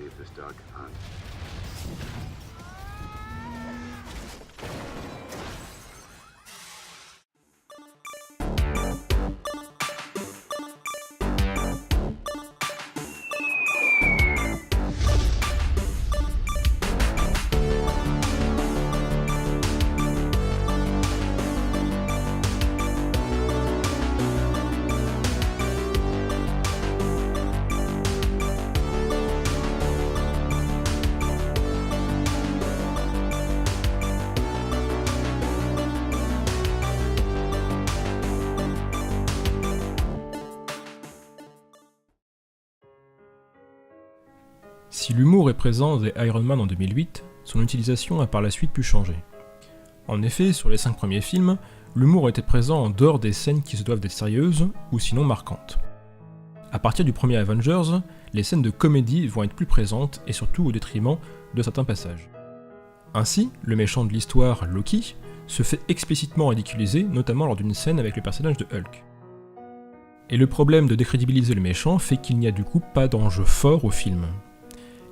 of this dog hunt. Si l'humour est présent dans The Iron Man en 2008, son utilisation a par la suite pu changer. En effet, sur les 5 premiers films, l'humour était présent en dehors des scènes qui se doivent d'être sérieuses ou sinon marquantes. À partir du premier Avengers, les scènes de comédie vont être plus présentes et surtout au détriment de certains passages. Ainsi, le méchant de l'histoire, Loki, se fait explicitement ridiculiser, notamment lors d'une scène avec le personnage de Hulk. Et le problème de décrédibiliser le méchant fait qu'il n'y a du coup pas d'enjeu fort au film.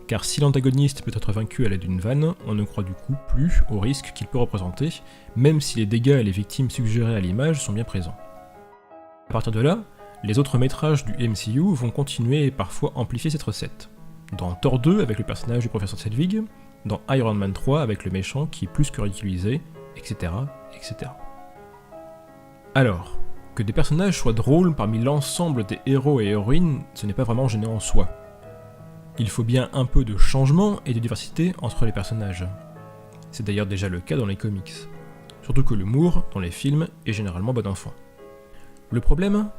Car si l'antagoniste peut être vaincu à l'aide d'une vanne, on ne croit du coup plus au risque qu'il peut représenter, même si les dégâts et les victimes suggérées à l'image sont bien présents. À partir de là, les autres métrages du MCU vont continuer et parfois amplifier cette recette. Dans Thor 2 avec le personnage du professeur Selvig, dans Iron Man 3 avec le méchant qui est plus que ridiculisé, etc., etc. Alors, que des personnages soient drôles parmi l'ensemble des héros et héroïnes, ce n'est pas vraiment gênant en soi. Il faut bien un peu de changement et de diversité entre les personnages. C'est d'ailleurs déjà le cas dans les comics. Surtout que l'humour, dans les films, est généralement bon enfant. Le problème,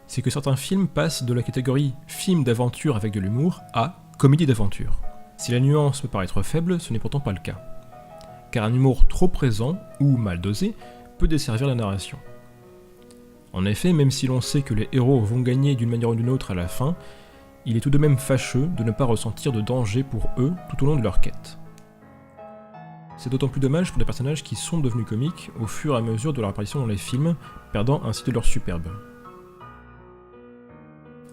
c'est que certains films passent de la catégorie film d'aventure avec de l'humour à comédie d'aventure. Si la nuance peut paraître faible, ce n'est pourtant pas le cas. Car un humour trop présent, ou mal dosé, peut desservir la narration. En effet, même si l'on sait que les héros vont gagner d'une manière ou d'une autre à la fin, il est tout de même fâcheux de ne pas ressentir de danger pour eux tout au long de leur quête. C'est d'autant plus dommage pour des personnages qui sont devenus comiques au fur et à mesure de leur apparition dans les films, perdant ainsi de leur superbe.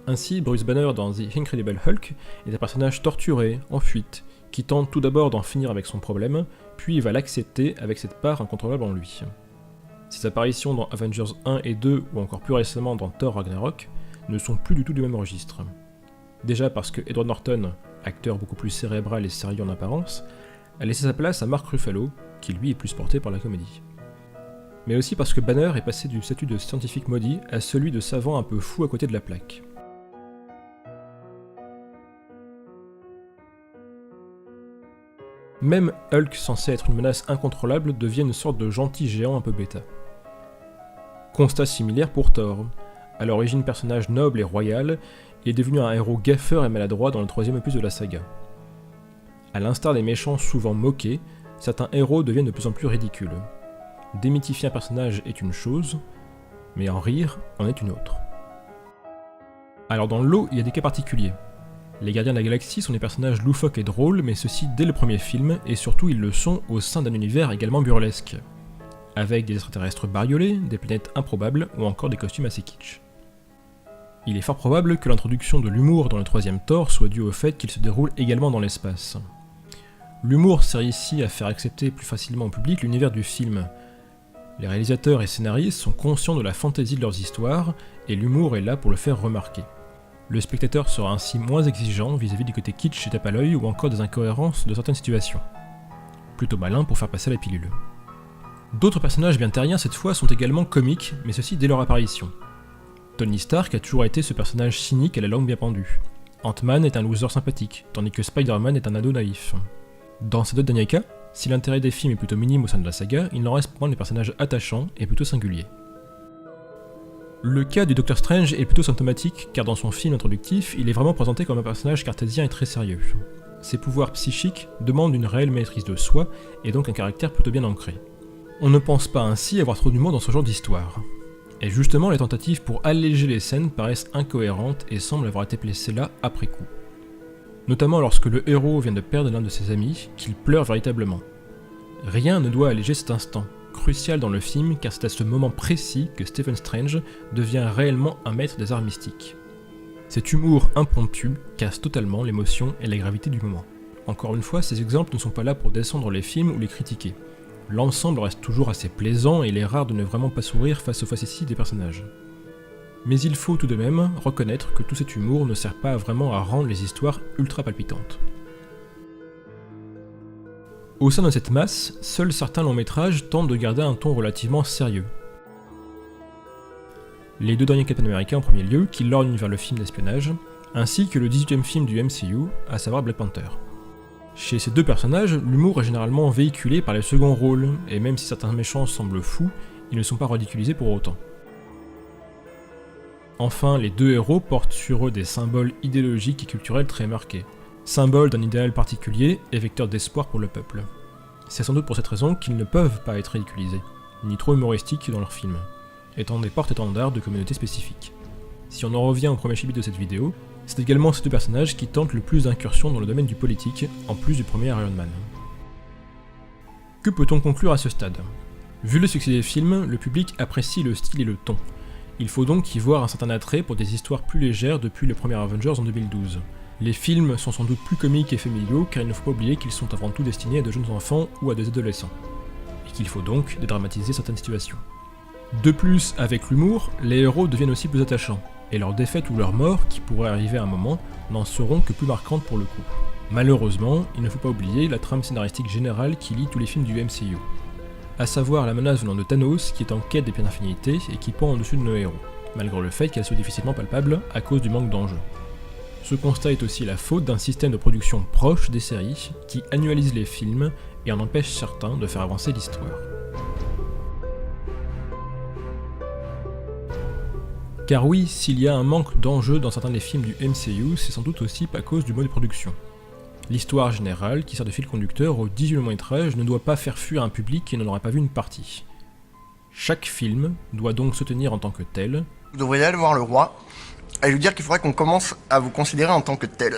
Ainsi, Bruce Banner dans The Incredible Hulk est un personnage torturé, en fuite, qui tente tout d'abord d'en finir avec son problème, puis va l'accepter avec cette part incontrôlable en lui. Ses apparitions dans Avengers 1 et 2, ou encore plus récemment dans Thor Ragnarok, ne sont plus du tout du même registre. Déjà parce que Edward Norton, acteur beaucoup plus cérébral et sérieux en apparence, a laissé sa place à Mark Ruffalo, qui lui est plus porté par la comédie. Mais aussi parce que Banner est passé du statut de scientifique maudit à celui de savant un peu fou à côté de la plaque. Même Hulk, censé être une menace incontrôlable, devient une sorte de gentil géant un peu bêta. Constat similaire pour Thor. À l'origine personnage noble et royal, il est devenu un héros gaffeur et maladroit dans le 3e opus de la saga. A l'instar des méchants souvent moqués, certains héros deviennent de plus en plus ridicules. Démythifier un personnage est une chose, mais en rire en est une autre. Alors dans le lot, il y a des cas particuliers. Les Gardiens de la Galaxie sont des personnages loufoques et drôles, mais ceci dès le premier film, et surtout ils le sont au sein d'un univers également burlesque, avec des extraterrestres bariolés, des planètes improbables ou encore des costumes assez kitsch. Il est fort probable que l'introduction de l'humour dans le 3e Thor soit due au fait qu'il se déroule également dans l'espace. L'humour sert ici à faire accepter plus facilement au public l'univers du film. Les réalisateurs et scénaristes sont conscients de la fantaisie de leurs histoires, et l'humour est là pour le faire remarquer. Le spectateur sera ainsi moins exigeant vis-à-vis du côté kitsch et tape à l'œil ou encore des incohérences de certaines situations. Plutôt malin pour faire passer la pilule. D'autres personnages bien terriens cette fois sont également comiques, mais ceci dès leur apparition. Tony Stark a toujours été ce personnage cynique à la langue bien pendue. Ant-Man est un loser sympathique, tandis que Spider-Man est un ado naïf. Dans ces deux derniers cas, si l'intérêt des films est plutôt minime au sein de la saga, il n'en reste pas moins des personnages attachants et plutôt singuliers. Le cas du Docteur Strange est plutôt symptomatique car dans son film introductif, il est vraiment présenté comme un personnage cartésien et très sérieux. Ses pouvoirs psychiques demandent une réelle maîtrise de soi et donc un caractère plutôt bien ancré. On ne pense pas ainsi avoir trop d'humour dans ce genre d'histoire. Et justement, les tentatives pour alléger les scènes paraissent incohérentes et semblent avoir été placées là après coup. Notamment lorsque le héros vient de perdre l'un de ses amis, qu'il pleure véritablement. Rien ne doit alléger cet instant, crucial dans le film car c'est à ce moment précis que Stephen Strange devient réellement un maître des arts mystiques. Cet humour impromptu casse totalement l'émotion et la gravité du moment. Encore une fois, ces exemples ne sont pas là pour descendre les films ou les critiquer. L'ensemble reste toujours assez plaisant et il est rare de ne vraiment pas sourire face aux facéties des personnages. Mais il faut tout de même reconnaître que tout cet humour ne sert pas vraiment à rendre les histoires ultra palpitantes. Au sein de cette masse, seuls certains longs métrages tentent de garder un ton relativement sérieux. Les 2 derniers Captain America en premier lieu, qui lorgnent vers le film d'espionnage, ainsi que le 18e film du MCU, à savoir Black Panther. Chez ces 2 personnages, l'humour est généralement véhiculé par les seconds rôles, et même si certains méchants semblent fous, ils ne sont pas ridiculisés pour autant. Enfin, les 2 héros portent sur eux des symboles idéologiques et culturels très marqués. Symbole d'un idéal particulier et vecteur d'espoir pour le peuple. C'est sans doute pour cette raison qu'ils ne peuvent pas être ridiculisés, ni trop humoristiques dans leurs films, étant des porte-étendards de communautés spécifiques. Si on en revient au premier chapitre de cette vidéo, c'est également ces 2 personnages qui tentent le plus d'incursions dans le domaine du politique, en plus du premier Iron Man. Que peut-on conclure à ce stade ? Vu le succès des films, le public apprécie le style et le ton. Il faut donc y voir un certain attrait pour des histoires plus légères depuis le premier Avengers en 2012. Les films sont sans doute plus comiques et familiaux car il ne faut pas oublier qu'ils sont avant tout destinés à de jeunes enfants ou à des adolescents, et qu'il faut donc dédramatiser certaines situations. De plus, avec l'humour, les héros deviennent aussi plus attachants, et leur défaite ou leur mort, qui pourrait arriver à un moment, n'en seront que plus marquantes pour le coup. Malheureusement, il ne faut pas oublier la trame scénaristique générale qui lie tous les films du MCU, à savoir la menace venant de Thanos qui est en quête des pierres d'infinité et qui pend au-dessus de nos héros, malgré le fait qu'elle soit difficilement palpable à cause du manque d'enjeux. Ce constat est aussi la faute d'un système de production proche des séries qui annualise les films et en empêche certains de faire avancer l'histoire. Car oui, s'il y a un manque d'enjeux dans certains des films du MCU, c'est sans doute aussi à cause du mode de production. L'histoire générale, qui sert de fil conducteur au 18 longs-métrages, ne doit pas faire fuir un public qui n'en aura pas vu une partie. Chaque film doit donc se tenir en tant que tel. Vous devriez aller voir le roi et lui dire qu'il faudrait qu'on commence à vous considérer en tant que tel.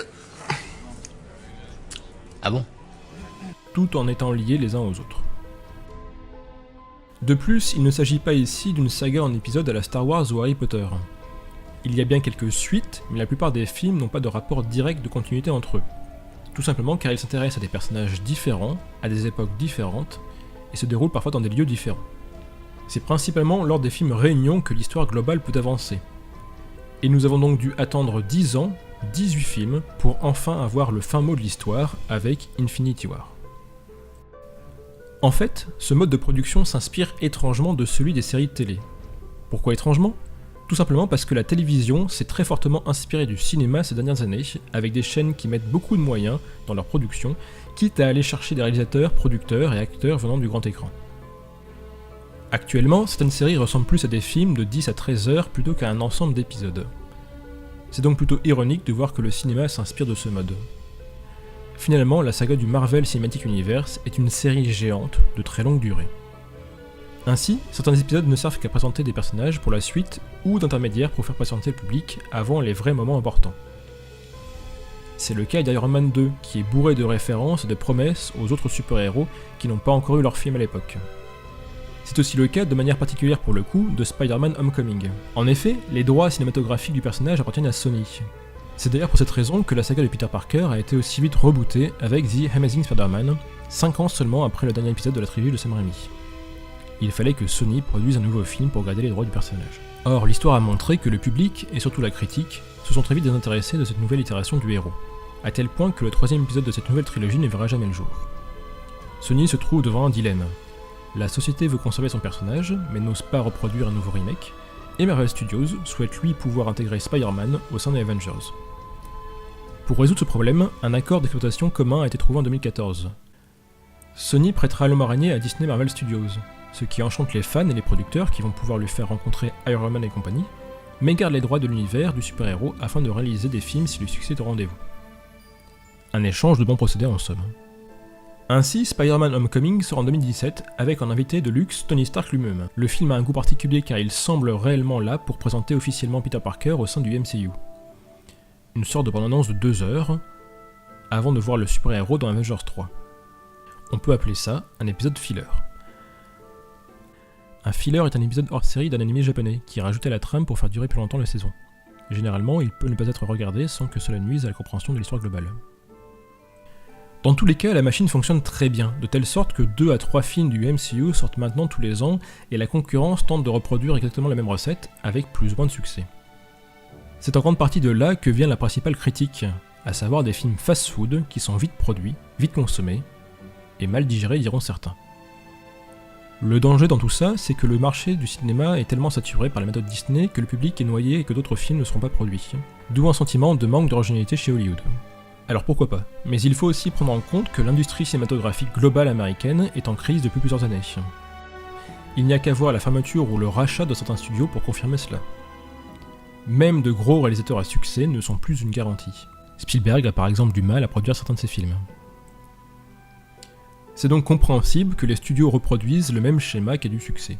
Ah bon ? Tout en étant liés les uns aux autres. De plus, il ne s'agit pas ici d'une saga en épisode à la Star Wars ou Harry Potter. Il y a bien quelques suites, mais la plupart des films n'ont pas de rapport direct de continuité entre eux. Tout simplement car ils s'intéressent à des personnages différents, à des époques différentes, et se déroulent parfois dans des lieux différents. C'est principalement lors des films réunions que l'histoire globale peut avancer. Et nous avons donc dû attendre 10 ans, 18 films, pour enfin avoir le fin mot de l'histoire avec Infinity War. En fait, ce mode de production s'inspire étrangement de celui des séries de télé. Pourquoi étrangement ? Tout simplement parce que la télévision s'est très fortement inspirée du cinéma ces dernières années, avec des chaînes qui mettent beaucoup de moyens dans leur production, quitte à aller chercher des réalisateurs, producteurs et acteurs venant du grand écran. Actuellement, certaines séries ressemblent plus à des films de 10 à 13 heures plutôt qu'à un ensemble d'épisodes. C'est donc plutôt ironique de voir que le cinéma s'inspire de ce mode. Finalement, la saga du Marvel Cinematic Universe est une série géante de très longue durée. Ainsi, certains épisodes ne servent qu'à présenter des personnages pour la suite ou d'intermédiaires pour faire patienter le public avant les vrais moments importants. C'est le cas d'Iron Man 2, qui est bourré de références et de promesses aux autres super-héros qui n'ont pas encore eu leur film à l'époque. C'est aussi le cas, de manière particulière pour le coup, de Spider-Man Homecoming. En effet, les droits cinématographiques du personnage appartiennent à Sony. C'est d'ailleurs pour cette raison que la saga de Peter Parker a été aussi vite rebootée avec The Amazing Spider-Man, 5 ans seulement après le dernier épisode de la trilogie de Sam Raimi. Il fallait que Sony produise un nouveau film pour garder les droits du personnage. Or, l'histoire a montré que le public, et surtout la critique, se sont très vite désintéressés de cette nouvelle itération du héros, à tel point que le 3e épisode de cette nouvelle trilogie ne verra jamais le jour. Sony se trouve devant un dilemme. La société veut conserver son personnage, mais n'ose pas reproduire un nouveau remake, et Marvel Studios souhaite lui pouvoir intégrer Spider-Man au sein des Avengers. Pour résoudre ce problème, un accord d'exploitation commun a été trouvé en 2014. Sony prêtera l'homme araignée à Disney Marvel Studios, ce qui enchante les fans et les producteurs qui vont pouvoir lui faire rencontrer Iron Man et compagnie, mais garde les droits de l'univers du super-héros afin de réaliser des films si le succès est au rendez-vous. Un échange de bons procédés en somme. Ainsi, Spider-Man Homecoming sort en 2017 avec en invité de luxe Tony Stark lui-même. Le film a un goût particulier car il semble réellement là pour présenter officiellement Peter Parker au sein du MCU. Une sorte de bande-annonce de 2 heures, avant de voir le super-héros dans Avengers 3. On peut appeler ça un épisode filler. Un filler est un épisode hors série d'un anime japonais qui rajoute à la trame pour faire durer plus longtemps la saison. Généralement, il peut ne pas être regardé sans que cela nuise à la compréhension de l'histoire globale. Dans tous les cas, la machine fonctionne très bien, de telle sorte que 2 à 3 films du MCU sortent maintenant tous les ans, et la concurrence tente de reproduire exactement la même recette, avec plus ou moins de succès. C'est en grande partie de là que vient la principale critique, à savoir des films fast-food qui sont vite produits, vite consommés, et mal digérés diront certains. Le danger dans tout ça, c'est que le marché du cinéma est tellement saturé par la méthode Disney que le public est noyé et que d'autres films ne seront pas produits, d'où un sentiment de manque d'originalité chez Hollywood. Alors pourquoi pas, mais il faut aussi prendre en compte que l'industrie cinématographique globale américaine est en crise depuis plusieurs années. Il n'y a qu'à voir la fermeture ou le rachat de certains studios pour confirmer cela. Même de gros réalisateurs à succès ne sont plus une garantie. Spielberg a par exemple du mal à produire certains de ses films. C'est donc compréhensible que les studios reproduisent le même schéma qui a du succès.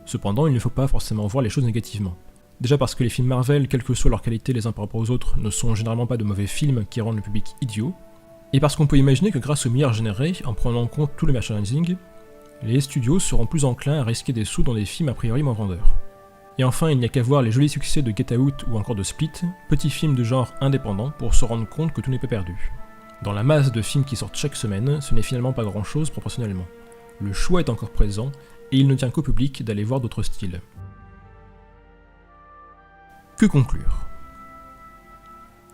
Cependant, il ne faut pas forcément voir les choses négativement. Déjà parce que les films Marvel, quelle que soit leur qualité les uns par rapport aux autres, ne sont généralement pas de mauvais films qui rendent le public idiot, et parce qu'on peut imaginer que grâce aux milliards générés, en prenant en compte tout le merchandising, les studios seront plus enclins à risquer des sous dans des films a priori moins vendeurs. Et enfin, il n'y a qu'à voir les jolis succès de Get Out ou encore de Split, petits films de genre indépendant, pour se rendre compte que tout n'est pas perdu. Dans la masse de films qui sortent chaque semaine, ce n'est finalement pas grand chose proportionnellement. Le choix est encore présent, et il ne tient qu'au public d'aller voir d'autres styles. Que conclure ?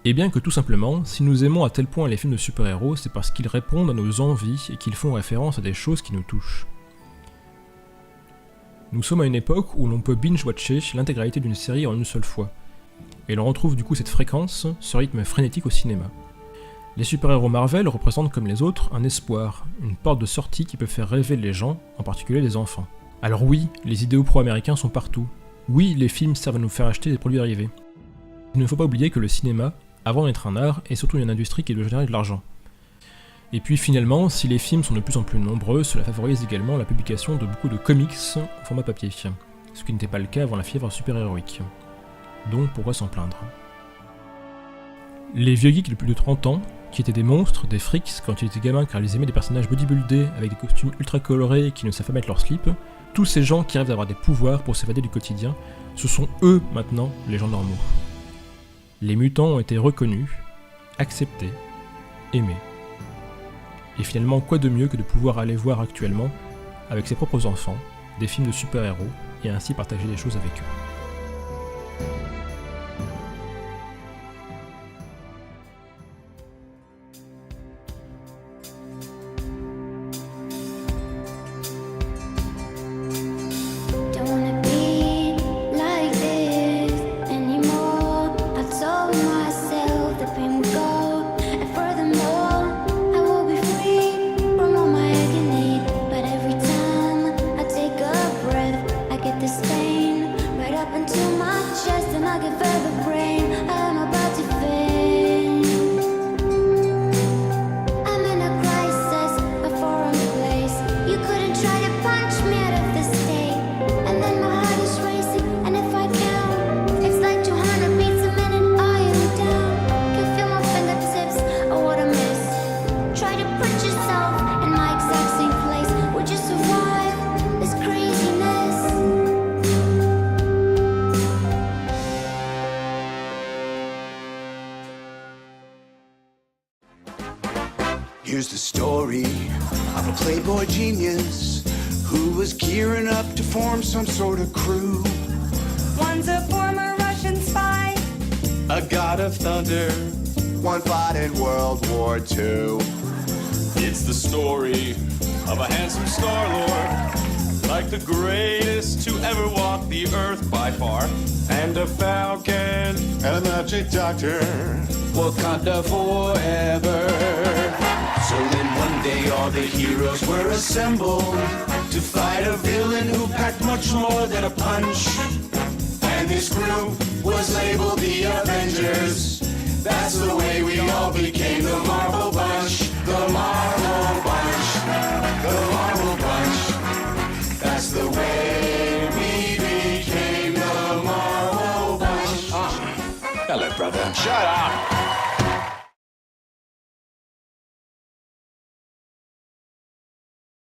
Eh bien que tout simplement, si nous aimons à tel point les films de super-héros, c'est parce qu'ils répondent à nos envies et qu'ils font référence à des choses qui nous touchent. Nous sommes à une époque où l'on peut binge-watcher l'intégralité d'une série en une seule fois, et l'on retrouve du coup cette fréquence, ce rythme frénétique au cinéma. Les super-héros Marvel représentent comme les autres un espoir, une porte de sortie qui peut faire rêver les gens, en particulier les enfants. Alors oui, les idéaux pro-américains sont partout. Oui, les films servent à nous faire acheter des produits dérivés. Il ne faut pas oublier que le cinéma, avant d'être un art, est surtout une industrie qui doit générer de l'argent. Et puis finalement, si les films sont de plus en plus nombreux, cela favorise également la publication de beaucoup de comics au format papier, ce qui n'était pas le cas avant la fièvre super-héroïque. Donc pourquoi s'en plaindre ? Les vieux geeks de plus de 30 ans, qui étaient des monstres, des freaks quand ils étaient gamins car ils aimaient des personnages bodybuildés avec des costumes ultra colorés et qui ne savent pas mettre leur slip, tous ces gens qui rêvent d'avoir des pouvoirs pour s'évader du quotidien, ce sont eux maintenant les gens normaux. Les mutants ont été reconnus, acceptés, aimés. Et finalement, quoi de mieux que de pouvoir aller voir actuellement, avec ses propres enfants, des films de super-héros et ainsi partager des choses avec eux. Here's the story of a playboy genius who was gearing up to form some sort of crew. One's a former Russian spy, A god of thunder, one fought in World War II. It's the story of a handsome Star-Lord, like the greatest to ever walk the earth by far. And a falcon, and a magic doctor, Wakanda forever. So then one day all the heroes were assembled to fight a villain who packed much more than a punch. And this group was labeled the Avengers. That's the way we all became the Marvel Bunch. The Marvel Bunch. The Marvel Bunch. That's the way we became the Marvel Bunch. Hello, brother. Shut up!